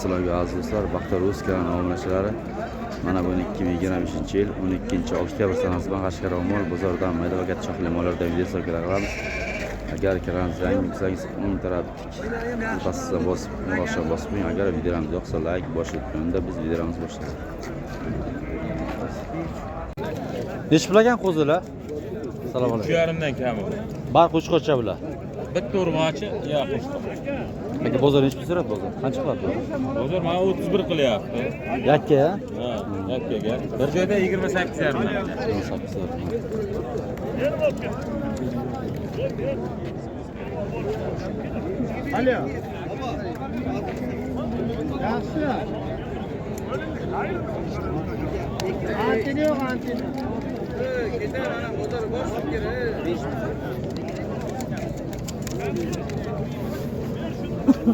Assalomga aziz do'stlar, Baxtor.uz kanali obunachilari. Mana bu 2025-yil 12-oktyabr sanasidan Qashqadaryo bozoridan mayda va katta shoxli mollardan video qilamiz. Agar kanalimizni yangi bo'lsangiz, o'ng tarafdagi pastga bosib, boshqa bosib qo'ying. Agar videolarimiz yoqsa, like bosib qo'ying. Biz videolarimizni boshlaymiz. Necha pulagan qo'zilar? Assalomu alaykum. 3,5 dan kami. Bar qo'chqorcha bular. Bitta urmoqchi, yo'q qo'shqor. Aka bozor nechta so'rab bozor? Qancha qiladi? Bozor mana 31 qilyapti. Yakka, ha? Ha, yakkaga. Bir joyda 28,5 dan. 28. Alo. Yaxshi. Antin yo'q, antin. Ketar ana bozor bosh kerak.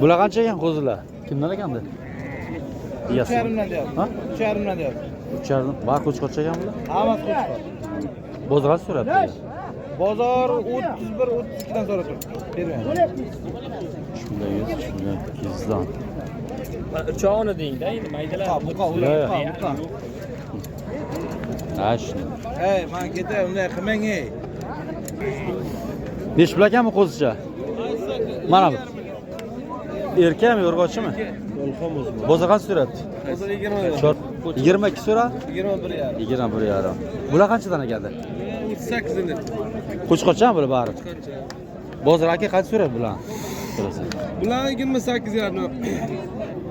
Bular qancha ekan qo'zilar? Kimdan ekanda? 3,5 dan deyapti. Ha? 3,5 dan deyapti. 3,5. Bar qo'chqorcha ekan bular? Hammasi qo'shqor. Bozor qancha so'rabdi? Bozor 31-32 dan so'rab turibdi. Bermayman. Shunday 100, shunday 200 dan. Uchoqni deng-da, endi maydalar. Buqa ular. Ha, shuni. Ey, men ketay, unday qilmang ey. Besh pul ekanmi qo'zicha? Mana bu. Erkakmi, yo'rg'ochimi? Bozor qancha so'rabdi? Bozor 20. 22 so'ra? 21,5. 21,5. Bular qanchadan ekadi? 38 dan. Qo'chqorchami bular bari? Bozor aka qancha so'radi bular? So'rasa. Bular 28,5.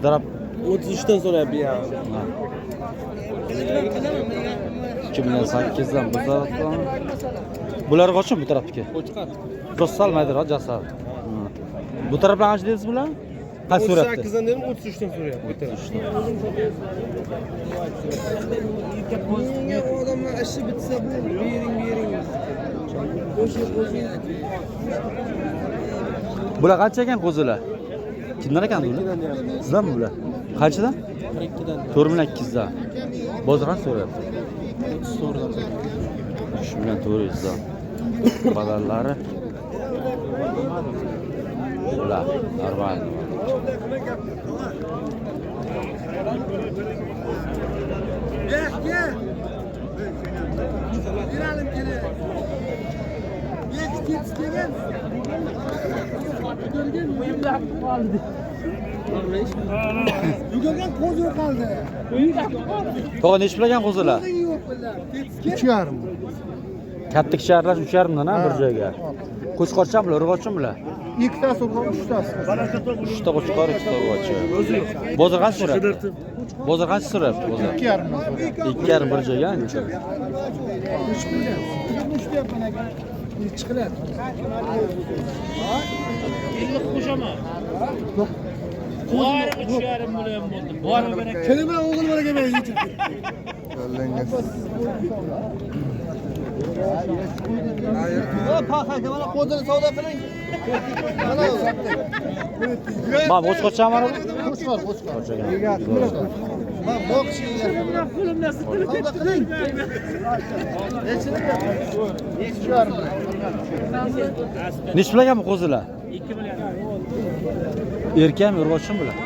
Darab 33 dan so'rayapti ya. 2008 dan bu tarafdan. Bular qochim bu tarafdagi? Qo'chqor. To'salmaydi, jasad. Bu tarafdan qancha dedingiz bular? Qancha so'rabdi? 38 dan dedim, 33 dan so'rayapti. Menga odamlar ishi bitsa bu bering. Bular qancha ekan qo'zilar? Kimdan ekan bular? Sizdanmi bular? Qanchadan? 42 dan. 4,200 dan. Bozor qancha so'rayapti? 34 dan. 3,400 dan. Badallari. Bular normal. Gel. Girelim geri. Geç gel. Görgen uyumda kaldı. Yukarıdan koz yok kaldı. To'g'ri necha pulagan qo'zilar? Yok bunlar. 3,5. Katta kisharlar 3,5 dan bir joyga. Qo'chqorcham bular, urg'ochim bular. İktası var, üçtası. 3ta qo'chqor, 2ta urg'ochi. Bozor qancha so'rabdi? Bozor qancha so'rabdi? Bozor 2,5. 2,5 bir joyga. 3 milyon. 3 yapana gel. Çıkılar. 50 qo'shama. Yok. Bari 3,5 million bo'ldi. Bari berek. Kelime oğul bana gelmeyin. Paxaka mana qo'zini savdo qiling. Mana Mana qo'chqorcham mana bu. qo'chqor. Mana boqshi. Qo'limdan sitilib ketdi. Necha pulaganmi qo'zilar? 2 million. Erkakmi, urg'ochimi bular?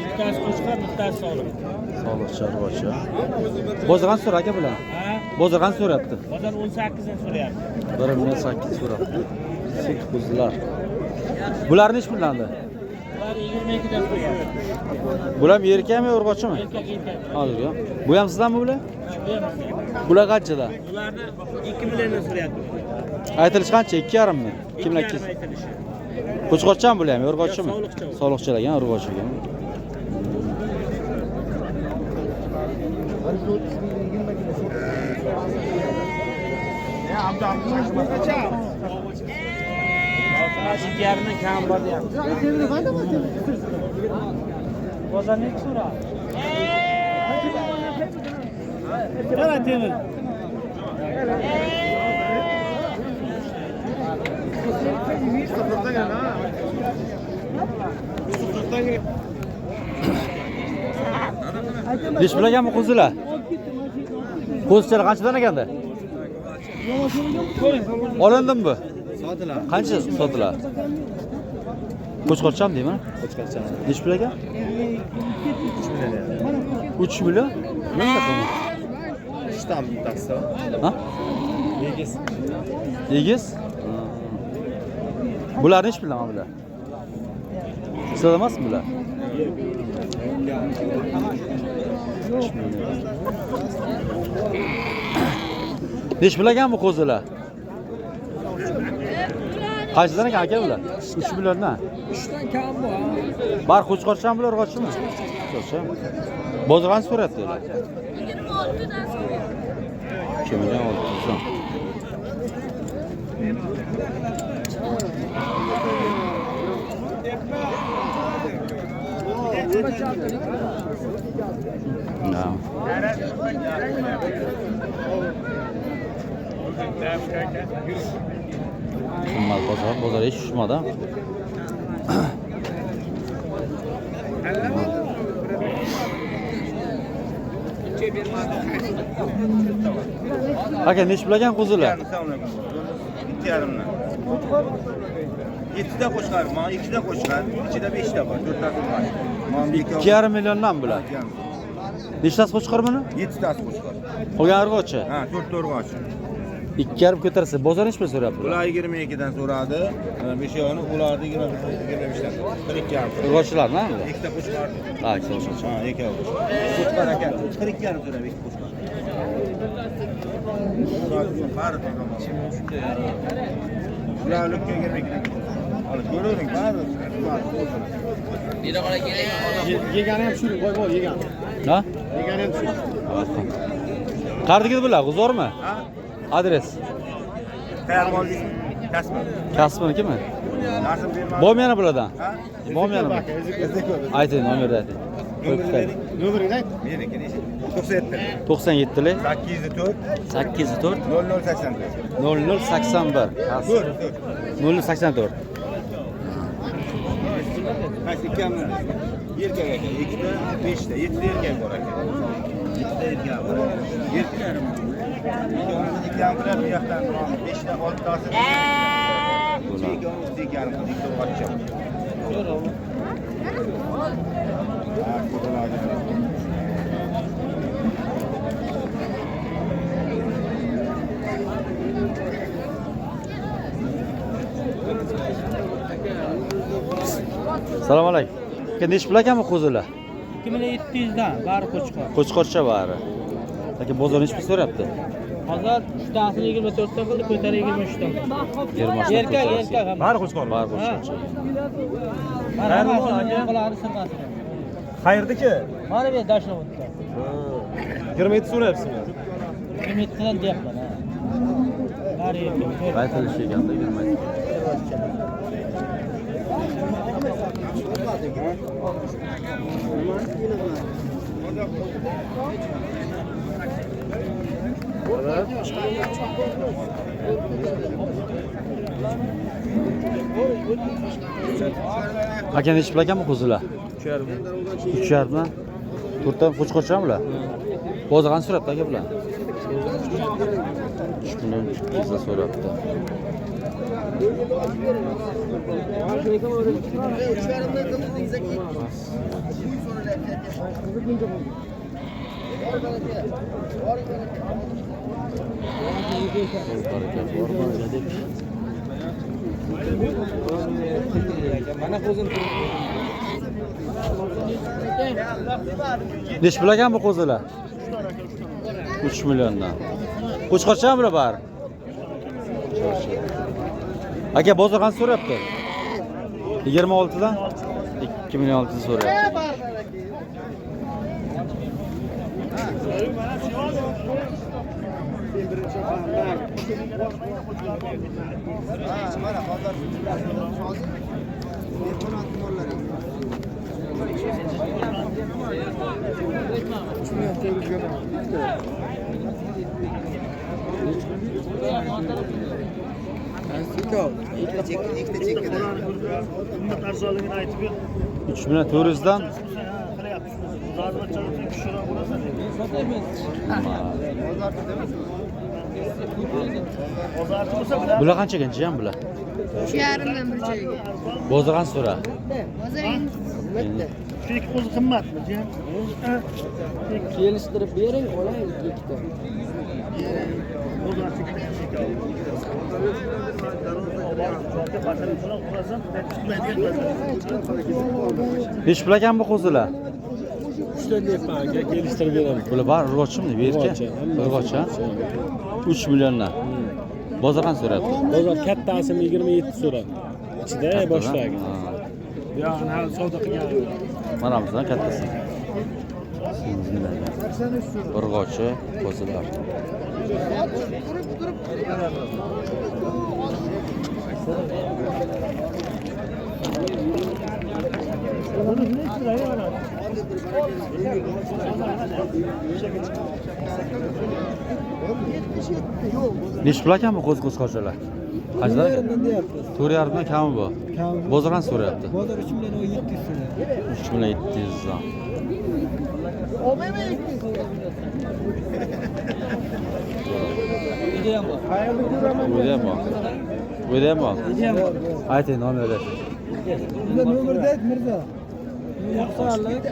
Bittasi qo'shqor, bittasi soliq. Soliqchi, urg'ochi. Bozor qancha so'rar aka bular? Ha? Bozor qancha so'rabdi? Bozor 18 dan so'rayapti. 1,8 so'rabdi. Sut qo'zilar. Bular necha pulandi? Ular 22 dan so'rayapti. Bular erkakmi, urg'ochimi? Erkak. Hozir yo'q. Bu ham sizdanmi bular? Bu Bular qanchada? ularni 2 million dan so'rayapti. Aytilish qancha? 2,5 mi? Kimlar kes? Qo'chqorcham bular ham, urg'ochimi? Soliqchilagan, urg'ochiga. Hozir yarımdan kam bor deyapti. Bozor necha so'radi? Qara temir. Necha pulaganmi qo'zilar? Qo'zichalar qanchadan ekanda? Olindimi bu? Sotilar. Qancha sotilar? Qo'chqorcham deyman. Qo'chqorcham. Necha pul ekan? milyon. 3 milyon? Nima qildi? Shtam bittasi. Ha? Egiz. Egiz? Bular nech bilan bular? Sizlar emasmi bular? Nech bilagan bu qo'zilar? Qanchadan ekan aka bular? 3 milliondan. 3dan kam bu. Bar qo'chqorcham bular urg'ochimi? Qo'chqorcham. Bozor qancha so'rayapti ular? 26dan so'rayapti. 2 million 600 so'm. Na. Qimmat bozor hech tushmadi. Aka nech bilagan qo'zilar? 2,5dan. 7 ta qo'shqar, mana 2 ta qo'shqar, ichida 5 ta bor, 4 ta qo'shqar. Mana 2,5 milliondan bular. Nechtasi qo'chqor buni? 7 tasi qo'shqar. Qolgan urg'ochi. Ha, 4 ta urg'och. 2,5 ko'tarsa, bozor nech pul so'rayapti? Ular 22 dan so'radi, 5 ularni 25 dan. 42,5. Urg'ochilarmi? 2 ta qo'shqar. Ha, ikkita qo'chqor. Ha, 2 qo'shqar aka, 42,5 so'radi 2 qo'shqar. Ular lukka 22 dan. Hali ko'ravering, bari. Yegani ham shu, voy yegan. Ha? Yegani ham shu. Qardigiz bular, G'uzormi? Ha? Adres. Qayerga oldingizmi? Kasbmi? Kasbnikimi? Narsani bermadi. Bormi yana bulardan? Ha? Bormi yana? Ayting, nomerni ayting. Nomeringni ayt. Meniki necha? 97. 97lik 804 804 0084. 0081. 084. Qaysi kamlar? Erkak aka, 2 ta, 5 ta, 7 ta erkak bor aka. 7 ta erkak bor. Erkaklarim. Ikki ambulan bu yoqdan 5 ta, 6 tasi. Bular. Ikki yarim, ikki ta ochcha. Ha, ko'talar. Assalomu alaykum. Aka nech bilaganmi qo'zilar? 2700dan bari qo'chqor. Qo'chqorcha bari. Aka bozor nech pul so'rayapti? Hozir 3tasini 24 ta qildi, ko'tar 23 ta. 23 Erkak ham. Bari qo'chqor. Bari qo'chqorcha. Mana qoladi sirqasi. Qayerdaki? Mana bu Dashnovodda. 27 so'rayapsizmi? 27 dan deyapman. Bari erkak. Qaytilishi ekanda yurmaydi. Aka nech bilaganmi qo'zilar? 3,5. 3,5 dan. 4 ta qo'chqorchami bular? Bozor qancha so'rayapti aka bular? 3 million 200 dan so'rayapti. Mana qo'zim. Nech bilagan bu qo'zilar? 3 milliondan. Qo'chqorchami bular bari? Aka bozor qancha so'rayapti? 26 dan 2 million 600 so'rayapti. Ikkita chekkada. 3 million 400 dan bular qancha ekan ham bular? 3,5dan bir joyga. Bozor qancha so'ra? Bozor endi Şu iki kozu kımmat mı Cihan? Kelishtirib bering, olaylik ikkita. Kozu açık. Besh pul ekan bu qo'zilar. 3 dan deyapman aka, kelishtirib beraman. Bular bor urg'ochimi? Bu yerga. Urg'och ha? 3 milliondan. Bozor qancha so'rayapti? Bozor kattasini 27 so'radi. Ichida boshlagi. Ha. Yo, ana savdo qilgan. Mana bizdan kattasi. Urg'ochi qo'zilar. Nechi pul ekan bu qo'ziqo'zlar? Qanchalar? 4,5 dan kami bu. Bozor qancha so'rayapti? Bozor 3 million 700 so'radi. 3 million 700 dan. Uyda ham bor. Uyda ham bor. Uyda ham bor. Ayting, nomer ayting. Bunda nomerni ayt Mirzo.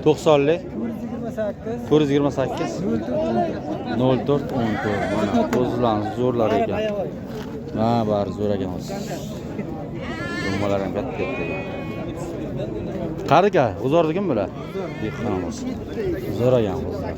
90lik 428 428 04 14. Mana qo'zilarning zo'rlar ekan. Ha, bari zo'r ekan o'zi. Dummalar ham katta ekan. Qariga, g'uzordigim bular? Dehqonimiz. Zo'r ekan qo'zilar.